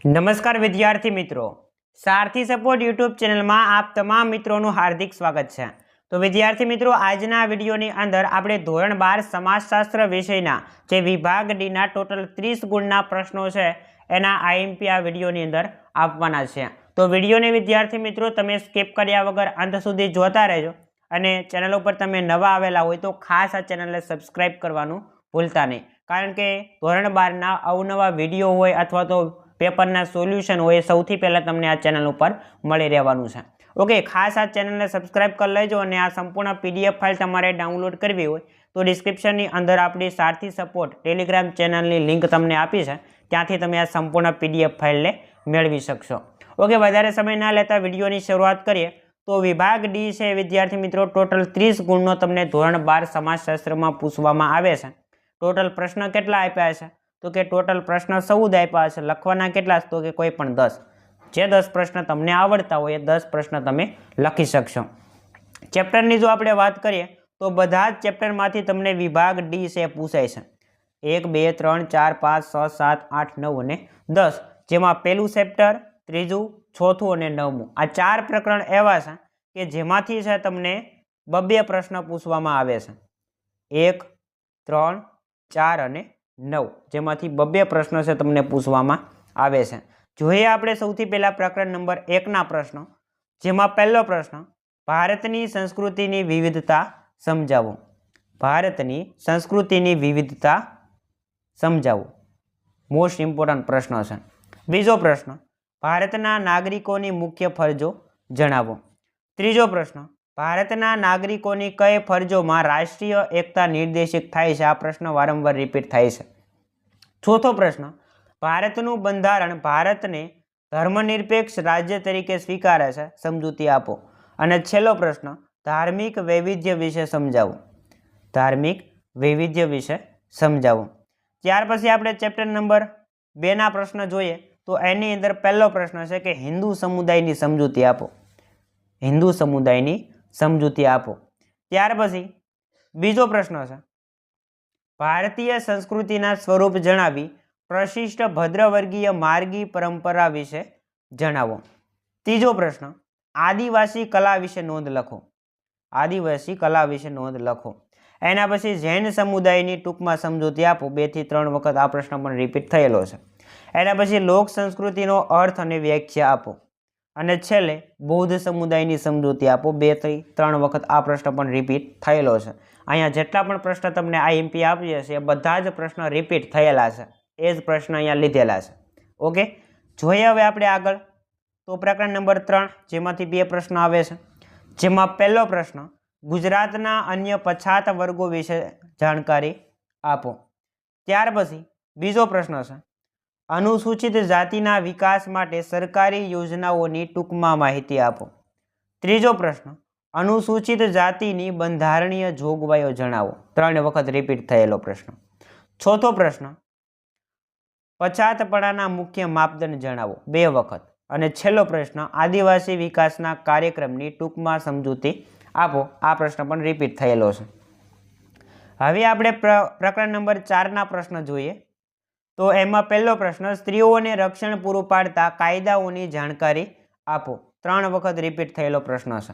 નમસ્કાર વિદ્યાર્થી મિત્રો, સારથી સપોર્ટ યુટ્યુબ ચેનલમાં આપ તમામ મિત્રોનું હાર્દિક સ્વાગત છે। તો વિદ્યાર્થી મિત્રો, આજના વિડીયોની અંદર આપણે ધોરણ 12 સમાજશાસ્ત્ર વિષયના જે વિભાગ ડીના ટોટલ 30 ગુણના પ્રશ્નો છે એના આઈએમપી આ વિડીયોની અંદર આપવાના છે। તો વિડીયોને વિદ્યાર્થી મિત્રો તમે સ્કીપ કર્યા વગર અંત સુધી જોતા રહેજો અને ચેનલ ઉપર તમે નવા આવેલા હોય તો ખાસ આ ચેનલને સબસ્ક્રાઇબ કરવાનું ભૂલતા નહીં, કારણ કે ધોરણ 12ના અવનવા વિડીયો હોય અથવા તો પેપરના સોલ્યુશન હોય સૌથી પહેલાં તમને આ ચેનલ ઉપર મળી રહેવાનું છે। ઓકે, ખાસ આ ચેનલને સબસ્ક્રાઇબ કરી લેજો અને આ સંપૂર્ણ પીડીએફ ફાઇલ તમારે ડાઉનલોડ કરવી હોય તો ડિસ્ક્રિપ્શનની અંદર આપણી સારથી સપોર્ટ ટેલિગ્રામ ચેનલની લિંક તમને આપી છે, ત્યાંથી તમે આ સંપૂર્ણ પીડીએફ ફાઇલને મેળવી શકશો। ઓકે, વધારે સમય ના લેતા વિડીયોની શરૂઆત કરીએ તો વિભાગ ડી છે વિદ્યાર્થી મિત્રો, ટોટલ 30 ગુણનો તમને ધોરણ 12 સમાજશાસ્ત્રમાં પૂછવામાં આવે છે। ટોટલ પ્રશ્ન કેટલા આપ્યા છે તો કે ટોટલ પ્રશ્ન 14 આપ્યા છે, લખવાના કેટલા તો કે કોઈ પણ 10, જે 10 પ્રશ્ન તમને આવડતા હોય એ 10 પ્રશ્ન તમે લખી શકશો। ચેપ્ટરની જો આપણે વાત કરીએ તો બધા જ ચેપ્ટરમાંથી તમને વિભાગ ડી છે પૂછાય છે, 1 2 3 4 5 6 7 8 9 અને 10, જેમાં પહેલું ચેપ્ટર, ત્રીજું, ચોથું અને નવમું આ 4 પ્રકરણ એવા છે કે જેમાંથી છે તમને 2 પ્રશ્ન પૂછવામાં આવે છે, 1 3 4 અને 9, જેમાંથી 2 પ્રશ્નો છે તમને પૂછવામાં આવે છે। જોઈએ આપણે સૌથી પહેલા પ્રકરણ નંબર 1ના પ્રશ્નો, જેમાં પહેલો પ્રશ્ન, ભારતની સંસ્કૃતિની વિવિધતા સમજાવો। ભારતની સંસ્કૃતિની વિવિધતા સમજાવો, મોસ્ટ ઇમ્પોર્ટન્ટ પ્રશ્ન છે। બીજો પ્રશ્ન, ભારતના નાગરિકોની મુખ્ય ફરજો જણાવો। ત્રીજો પ્રશ્ન, ભારતના નાગરિકોની કઈ ફરજોમાં રાષ્ટ્રીય એકતા નિર્દેશિત થાય છે? આ પ્રશ્ન વારંવાર રિપીટ થાય છે। ચોથો પ્રશ્ન, ભારતનું બંધારણ ભારતને ધર્મનિરપેક્ષ રાજ્ય તરીકે સ્વીકારે છે, સમજૂતી આપો। અને છેલ્લો પ્રશ્ન, ધાર્મિક વૈવિધ્ય વિશે સમજાવો। ધાર્મિક વૈવિધ્ય વિશે સમજાવો। ત્યાર પછી આપણે ચેપ્ટર નંબર 2ના પ્રશ્ન જોઈએ તો એની અંદર પહેલો પ્રશ્ન છે કે હિન્દુ સમુદાયની સમજૂતી આપો। હિન્દુ સમુદાયની સમજૂતી આપો। ત્યાર પછી બીજો પ્રશ્ન છે, ભારતીય સંસ્કૃતિના સ્વરૂપ જણાવી પ્રશિષ્ટ ભદ્રવર્ગીય માર્ગી પરંપરા વિશે જણાવો। ત્રીજો પ્રશ્ન, આદિવાસી કલા વિશે નોંધ લખો। આદિવાસી કલા વિશે નોંધ લખો। એના પછી જૈન સમુદાયની ટૂંકમાં સમજૂતી આપો, 2 થી 3 વખત આ પ્રશ્ન પણ રિપીટ થયેલો છે। એના પછી લોક સંસ્કૃતિનો અર્થ અને વ્યાખ્યા આપો। અને છેલ્લે બૌદ્ધ સમુદાયની સમજૂતી આપો, 2 થી 3 વખત આ પ્રશ્ન પણ રિપીટ થયેલો છે। અહીંયા જેટલા પણ પ્રશ્ન તમને આઈએમપી આપ્યા છે એ બધા જ પ્રશ્ન રિપીટ થયેલા છે, એ જ પ્રશ્ન અહીંયા લીધેલા છે। ઓકે, જોઈએ હવે આપણે આગળ તો પ્રકરણ નંબર 3, જેમાંથી 2 પ્રશ્ન આવે છે, જેમાં પહેલો પ્રશ્ન, ગુજરાતના અન્ય પછાત વર્ગો વિશે જાણકારી આપો। ત્યાર પછી બીજો પ્રશ્ન છે, અનુસૂચિત જાતિના વિકાસ માટે સરકારી યોજનાઓની ટૂંકમાં માહિતી આપો। ત્રીજો પ્રશ્ન, અનુસૂચિત જાતિની બંધારણીય જોગવાઈઓ જણાવો, 3 વખત રિપીટ થયેલો પ્રશ્ન। ચોથો પ્રશ્ન, પછાતપણાના મુખ્ય માપદંડ જણાવો, 2 વખત। અને છેલ્લો પ્રશ્ન, આદિવાસી વિકાસના કાર્યક્રમની ટૂંકમાં સમજૂતી આપો, આ પ્રશ્ન પણ રિપીટ થયેલો છે। હવે આપણે પ્રકરણ નંબર 4ના પ્રશ્ન જોઈએ તો એમાં પહેલો પ્રશ્ન, સ્ત્રીઓને રક્ષણ પૂરું પાડતા કાયદાઓની જાણકારી આપો, 3 વખત રિપીટ થયેલો પ્રશ્ન છે।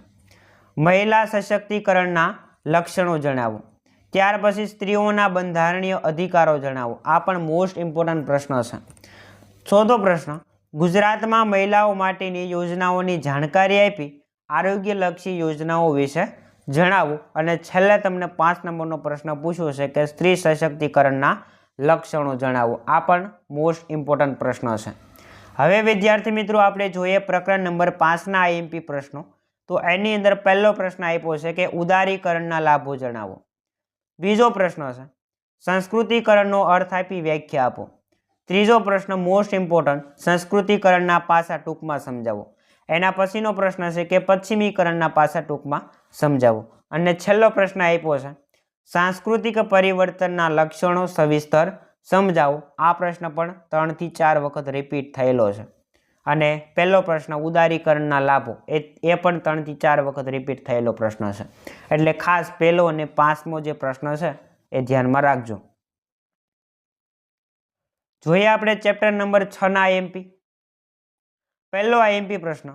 મહિલા સશક્તિકરણના લક્ષણો જણાવો। ત્યાર પછી સ્ત્રીઓના બંધારણીય અધિકારો જણાવો, આ પણ મોસ્ટ ઇમ્પોર્ટન્ટ પ્રશ્ન છે। ચોથો પ્રશ્ન, ગુજરાતમાં મહિલાઓ માટેની યોજનાઓની જાણકારી આપી આરોગ્યલક્ષી યોજનાઓ વિશે જણાવો। અને છેલ્લે તમને 5 નંબરનો પ્રશ્ન પૂછ્યો છે કે સ્ત્રી સશક્તિકરણના લક્ષણો જણાવો, આ પણ મોસ્ટ ઇમ્પોર્ટન્ટ પ્રશ્ન છે। હવે વિદ્યાર્થી મિત્રો આપણે જોઈએ પ્રકરણ નંબર 5ના આઈએમપી પ્રશ્નો, તો એની અંદર પહેલો પ્રશ્ન આપ્યો છે કે ઉદારીકરણના લાભો જણાવો। બીજો પ્રશ્ન છે, સંસ્કૃતિકરણનો અર્થ આપી વ્યાખ્યા આપો। ત્રીજો પ્રશ્ન મોસ્ટ ઇમ્પોર્ટન્ટ, સંસ્કૃતિકરણના પાસા ટૂંકમાં સમજાવો। એના પછીનો પ્રશ્ન છે કે પશ્ચિમીકરણના પાસા ટૂંકમાં સમજાવો। અને છેલ્લો પ્રશ્ન આપ્યો છે, સાંસ્કૃતિક પરિવર્તનના લક્ષણો સવિસ્તર સમજાવો, આ પ્રશ્ન પણ 3 થી 4 વખત રિપીટ થયેલો છે। અને પહેલો પ્રશ્ન ઉદારીકરણના લાભો, એ પણ 3 થી 4 વખત રિપીટ થયેલો પ્રશ્ન છે, એટલે ખાસ પહેલો અને 5મો જે પ્રશ્ન છે એ ધ્યાનમાં રાખજો। જોઈએ આપણે ચેપ્ટર નંબર 6ના આઈએમપી, પહેલો આઈએમપી પ્રશ્ન,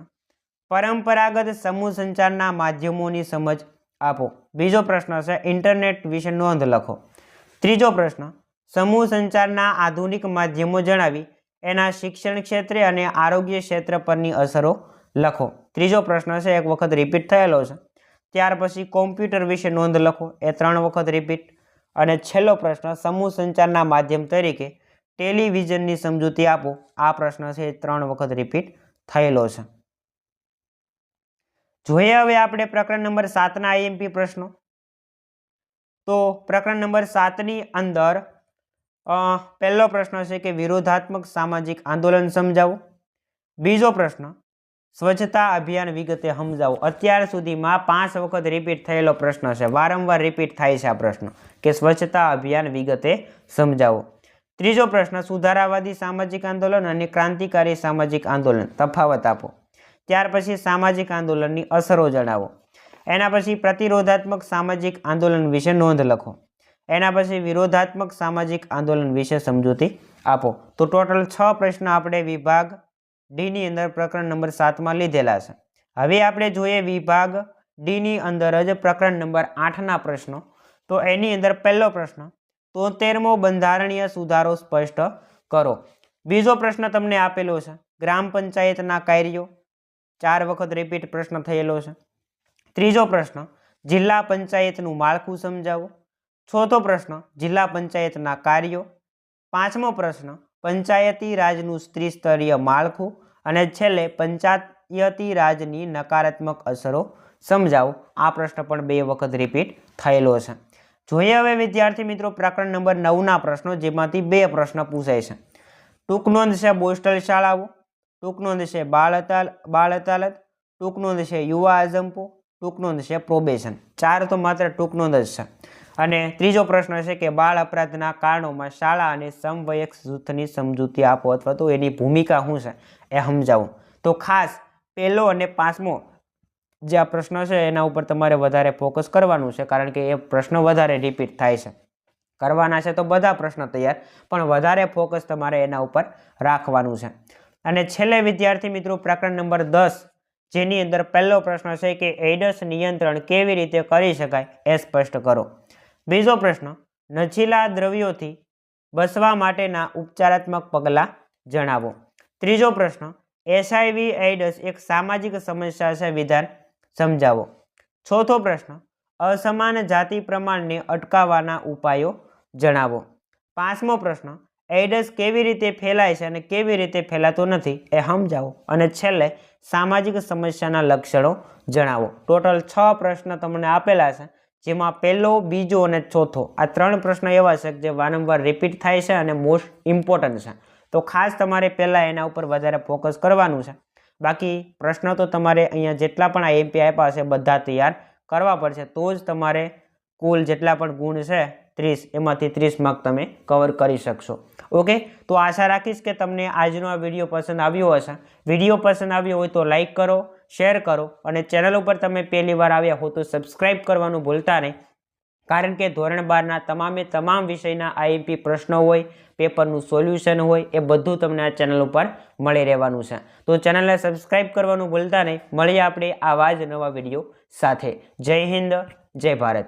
પરંપરાગત સમૂહ સંચારના માધ્યમોની સમજ આપો. બીજો પ્રશ્ન છે ઇન્ટરનેટ વિશે નોંધ લખો. ત્રીજો પ્રશ્ન, સમૂહ સંચારના આધુનિક માધ્યમો જણાવી એના શિક્ષણ ક્ષેત્રે અને આરોગ્ય ક્ષેત્ર પરની અસરો લખો. ત્રીજો પ્રશ્ન છે એક વખત રિપીટ થયેલો છે. ત્યાર પછી કોમ્પ્યુટર વિશે નોંધ લખો, એ 3 વખત રિપીટ. અને છેલ્લો પ્રશ્ન, સમૂહ સંચારના માધ્યમ તરીકે ટેલિવિઝનની સમજૂતી આપો. આ પ્રશ્ન છે એ 3 વખત રિપીટ થયેલો છે. જોઈએ હવે આપણે પ્રકરણ નંબર 7ના આઈએમપી પ્રશ્નો. તો પ્રકરણ નંબર 7ની અંદર પહેલો પ્રશ્ન છે કે વિરોધાત્મક સામાજિક આંદોલન સમજાવો. બીજો પ્રશ્ન, સ્વચ્છતા અભિયાન વિગતે સમજાવો. અત્યાર સુધીમાં 5 વખત રિપીટ થયેલો પ્રશ્ન છે, વારંવાર રિપીટ થાય છે આ પ્રશ્ન કે સ્વચ્છતા અભિયાન વિગતે સમજાવો. ત્રીજો પ્રશ્ન, સુધારાવાદી સામાજિક આંદોલન અને ક્રાંતિકારી સામાજિક આંદોલન તફાવત આપો. ત્યાર પછી સામાજિક આંદોલનની અસરો જણાવો. એના પછી પ્રતિરોધાત્મક સામાજિક આંદોલન વિશે નોંધ લખો. એના પછી વિરોધાત્મક સામાજિક આંદોલન વિશે સમજૂતી આપો. તો ટોટલ 6 પ્રશ્ન આપણે વિભાગ ડીની અંદર પ્રકરણ નંબર 7માં લીધેલા છે. હવે આપણે જોઈએ વિભાગ ડીની અંદર જ પ્રકરણ નંબર 8ના પ્રશ્નો. તો એની અંદર પહેલો પ્રશ્ન, 73મો બંધારણીય સુધારો સ્પષ્ટ કરો. બીજો પ્રશ્ન તમને આપેલો છે ગ્રામ પંચાયતના કાર્યો, 4 વખત રિપીટ પ્રશ્ન થયેલો છે. ત્રીજો પ્રશ્ન, જિલ્લા પંચાયતનું માળખું સમજાવો. ચોથો પ્રશ્ન, જિલ્લા પંચાયતના કાર્યો. પાંચમો પ્રશ્ન, પંચાયતી રાજનું ત્રિસ્તરીય માળખું. અને છેલ્લે પંચાયતી રાજની નકારાત્મક અસરો સમજાવો. આ પ્રશ્ન પણ 2 વખત રિપીટ થયેલો છે. જોઈએ હવે વિદ્યાર્થી મિત્રો પ્રકરણ નંબર 9ના પ્રશ્નો, જેમાંથી 2 પ્રશ્ન પૂછાય છે. ટૂંક નોંધ છે બોસ્ટલ શાળાઓ, ટૂંક નોંધ છે બાળ અદાલત, ટૂંક નોંધ છે યુવા અજંપો, ટૂંક નોંધ છે પ્રોબેશન. 4 તો માત્ર ટૂંક નોંધ જ છે. અને ત્રીજો પ્રશ્ન છે કે બાળ અપરાધના કારણોમાં શાળા અને સમવયસ્ક જૂથની સમજૂતી આપો અથવા તો એની ભૂમિકા શું છે એ સમજાવો. તો ખાસ પહેલો અને 5મો જે આ પ્રશ્ન છે એના ઉપર તમારે વધારે ફોકસ કરવાનું છે, કારણ કે એ પ્રશ્ન વધારે રિપીટ થાય છે. કરવાના છે તો બધા પ્રશ્ન તૈયાર, પણ વધારે ફોકસ તમારે એના ઉપર રાખવાનું છે. અને છેલ્લે વિદ્યાર્થી મિત્રો પ્રકરણ નંબર 10, જેની અંદર પહેલો પ્રશ્ન છે કે એઇડ્સ નિયંત્રણ કેવી રીતે કરી શકાય એ સ્પષ્ટ કરો. બીજો પ્રશ્ન, નશીલા દ્રવ્યોથી બચવા માટેના ઉપચારાત્મક પગલાં જણાવો. ત્રીજો પ્રશ્ન, HIV એઇડ્સ એક સામાજિક સમસ્યા છે, વિધાન સમજાવો. ચોથો પ્રશ્ન, અસમાન જાતિ પ્રમાણને અટકાવવાના ઉપાયો જણાવો. પાંચમો પ્રશ્ન, એઇડ્સ કેવી રીતે ફેલાય છે અને કેવી રીતે ફેલાતો નથી એ સમજાવો. અને છેલ્લે સામાજિક સમસ્યાના લક્ષણો જણાવો. ટોટલ 6 પ્રશ્ન તમને આપેલા છે, જેમાં પહેલો, બીજો અને ચોથો આ 3 પ્રશ્ન એવા છે જે વારંવાર રિપીટ થાય છે અને મોસ્ટ ઇમ્પોર્ટન્ટ છે. તો ખાસ તમારે પહેલાં એના ઉપર વધારે ફોકસ કરવાનું છે. બાકી પ્રશ્ન તો તમારે અહીંયા જેટલા પણ આઈએમપી આપ્યા છે બધા તૈયાર કરવા પડશે, તો જ તમારે કુલ જેટલા પણ ગુણ છે 30, એમાંથી 30 માર્ક તમે કવર કરી શકશો. ઓકે, તો આશા રાખીશ કે તમને આજનો આ વિડીયો પસંદ આવ્યો હશે. વિડીયો પસંદ આવ્યો હોય તો લાઈક કરો, શેર કરો, અને ચેનલ ઉપર તમે પહેલી વાર આવ્યા હો તો સબસ્ક્રાઈબ કરવાનું ભૂલતા નહીં, કારણ કે ધોરણ 12ના તમામ વિષયના આઈએમપી પ્રશ્નો હોય, પેપરનું સોલ્યુશન હોય, એ બધું તમને આ ચેનલ ઉપર મળી રહેવાનું છે. તો ચેનલને સબસ્ક્રાઈબ કરવાનું ભૂલતા નહીં. મળીએ આપણે આવા જ નવા વિડીયો સાથે. જય હિન્દ, જય ભારત.